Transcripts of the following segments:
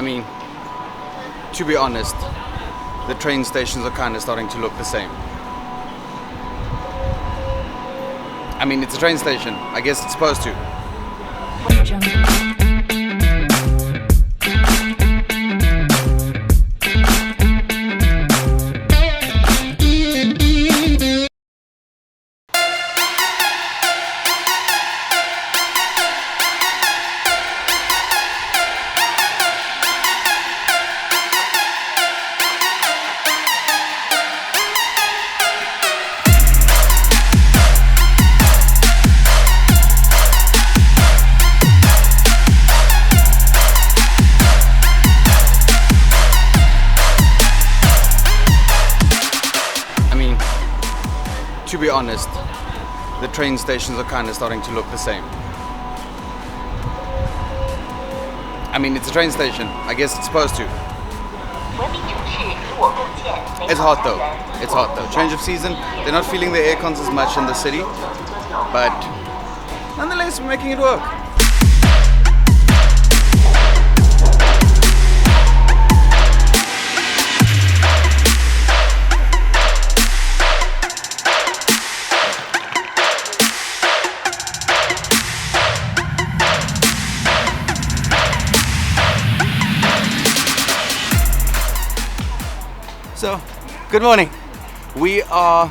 mean, to be honest, the train stations are kind of starting to look the same. I mean, it's a train station. I guess it's supposed to. To be honest, the train stations are kind of starting to look the same. I mean, it's a train station. I guess it's supposed to. It's hot though. It's hot though. Change of season. They're not feeling the air cons as much in the city, but nonetheless, we're making it work. So, good morning. We are,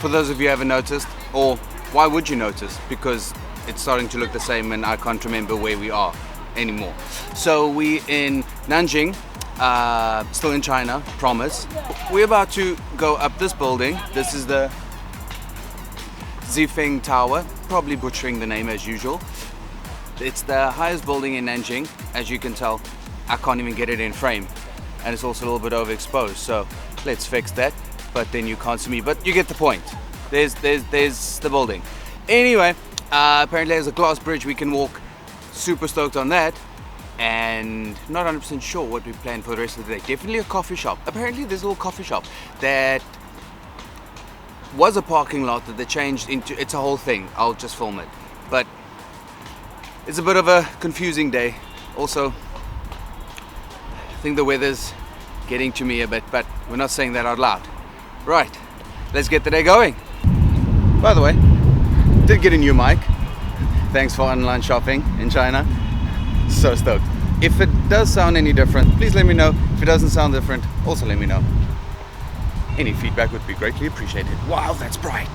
for those of you who haven't noticed, or why would you notice? Because it's starting to look the same and I can't remember where we are anymore. So we in Nanjing, still in China, promise. We're about to go up this building. This is the Zifeng Tower, probably butchering the name as usual. It's the highest building in Nanjing. As you can tell, I can't even get it in frame. And it's also a little bit overexposed, so let's fix that. But then you can't see me, but you get the point. There's the building. Anyway, apparently there's a glass bridge we can walk. Super stoked on that, and not 100% sure what we plan for the rest of the day. Definitely a coffee shop. Apparently there's a little coffee shop that was a parking lot that they changed into. It's a whole thing. I'll just film it, but it's a bit of a confusing day. Also, I think the weather's getting to me a bit, but we're not saying that out loud. Right, let's get the day going. By the way, did get a new mic. Thanks for online shopping in China. So stoked. If it does sound any different, please let me know. If it doesn't sound different, also let me know. Any feedback would be greatly appreciated. Wow, that's bright.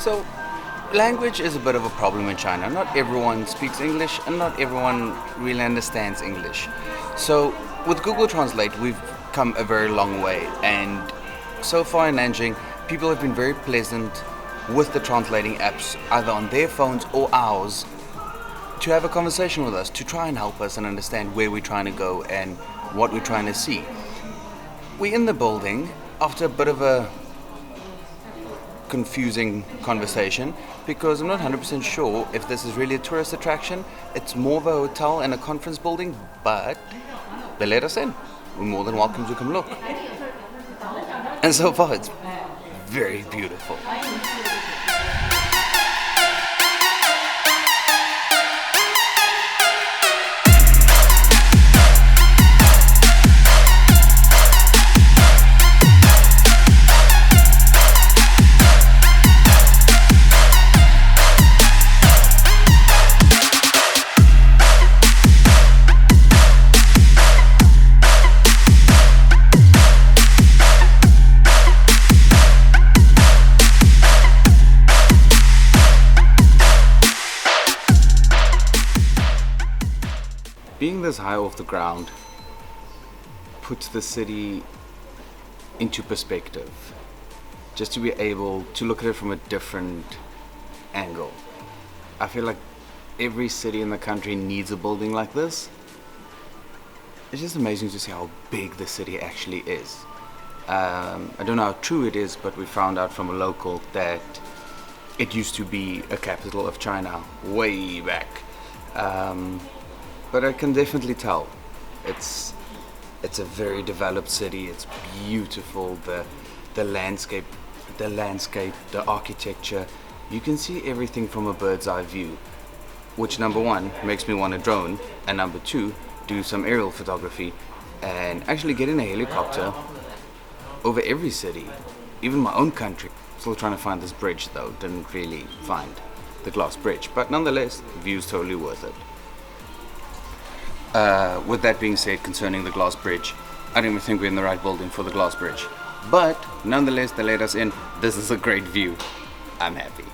So, language is a bit of a problem in China. Not everyone speaks English and not everyone really understands English. So, with Google Translate, we've come a very long way. And so far in Nanjing, people have been very pleasant with the translating apps, either on their phones or ours, to have a conversation with us, to try and help us and understand where we're trying to go and what we're trying to see. We're in the building after a bit of a confusing conversation because I'm not 100% sure if this is really a tourist attraction. It's more of a hotel and a conference building, but they let us in. We're more than welcome to come look. And so far it's very beautiful. being this high off the ground puts the city into perspective, just to be able to look at it from a different angle. I feel like every city in the country needs a building like this. It's just amazing to see how big the city actually is. I don't know how true it is, but we found out from a local that it used to be a capital of China way back. But I can definitely tell it's a very developed city. It's beautiful. The landscape, the architecture. You can see everything from a bird's eye view, which number one makes me want a drone, and number two, do some aerial photography and actually get in a helicopter over every city, even my own country. Still trying to find this bridge though, didn't really find the glass bridge, but nonetheless, view's totally worth it. With that being said, concerning the glass bridge, I don't even think we're in the right building for the glass bridge, but nonetheless, they let us in. This is a great view. I'm happy.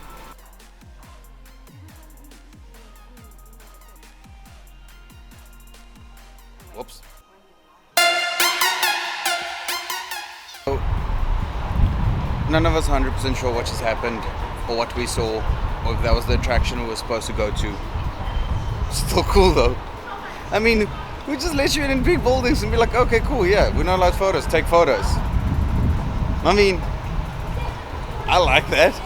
Whoops. So, none of us are 100% sure what just happened or what we saw, or if that was the attraction we were supposed to go to. Still cool though. I mean, we just let you in big buildings and be like, okay, cool, yeah, we're not allowed photos, take photos. I mean, I like that.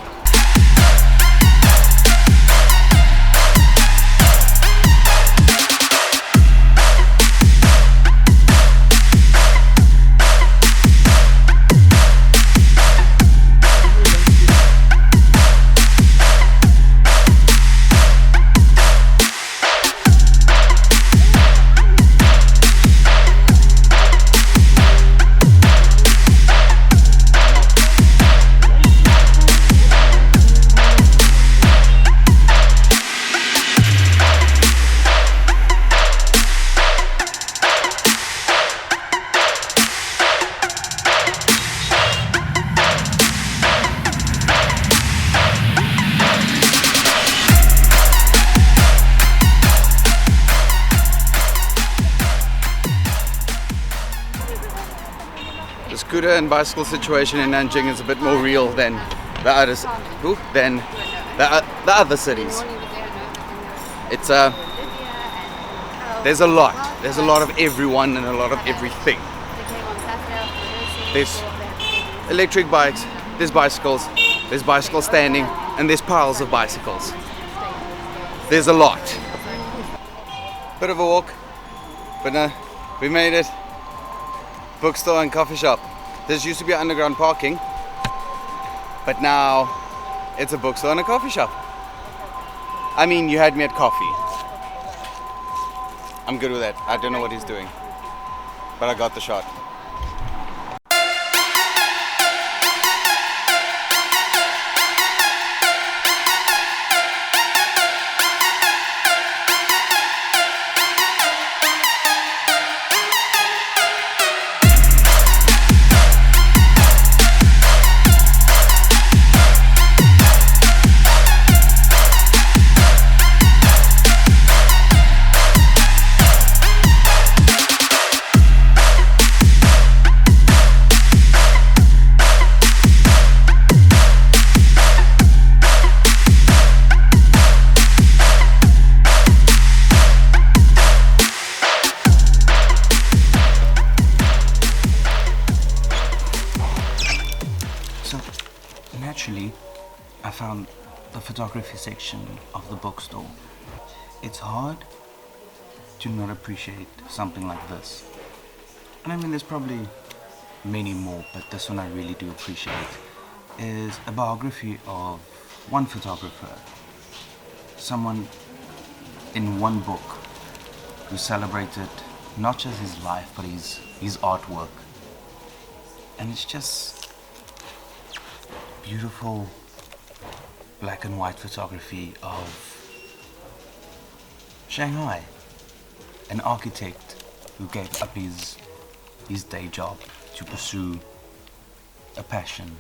The scooter and bicycle situation in Nanjing is a bit more real than the other cities. It's there's a lot of everyone and a lot of everything. There's electric bikes, there's bicycles standing, and there's piles of bicycles. There's a lot. Bit of a walk, but no, we made it. Bookstore and coffee shop. This used to be underground parking, but now it's a bookstore and a coffee shop. I mean, you had me at coffee. I'm good with that. I don't know what he's doing, but I got the shot. Naturally, I found the photography section of the bookstore. It's hard to not appreciate something like this. And I mean, there's probably many more, but this one I really do appreciate. Is a biography of one photographer, someone in one book who celebrated not just his life, but his artwork. And it's just beautiful black and white photography of Shanghai, an architect who gave up his day job to pursue a passion.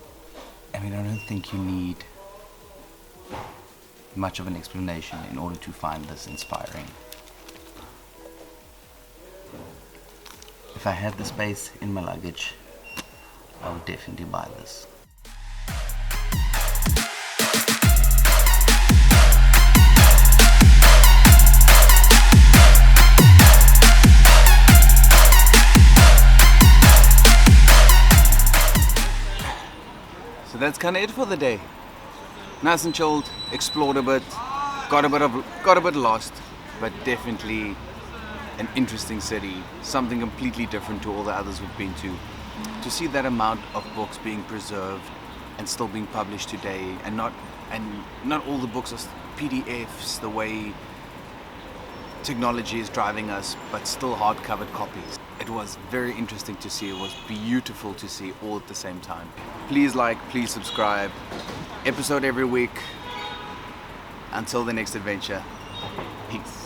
I mean, I don't think you need much of an explanation in order to find this inspiring. If I had the space in my luggage, I would definitely buy this. So that's kind of it for the day. Nice and chilled, explored a bit, got a bit lost, but definitely an interesting city, something completely different to all the others we've been to. To see that amount of books being preserved and still being published today, and not all the books are PDFs the way technology is driving us, but still hard-covered copies. It was very interesting to see. It was beautiful to see all at the same time. Please like, please subscribe. Episode every week. Until the next adventure. Peace.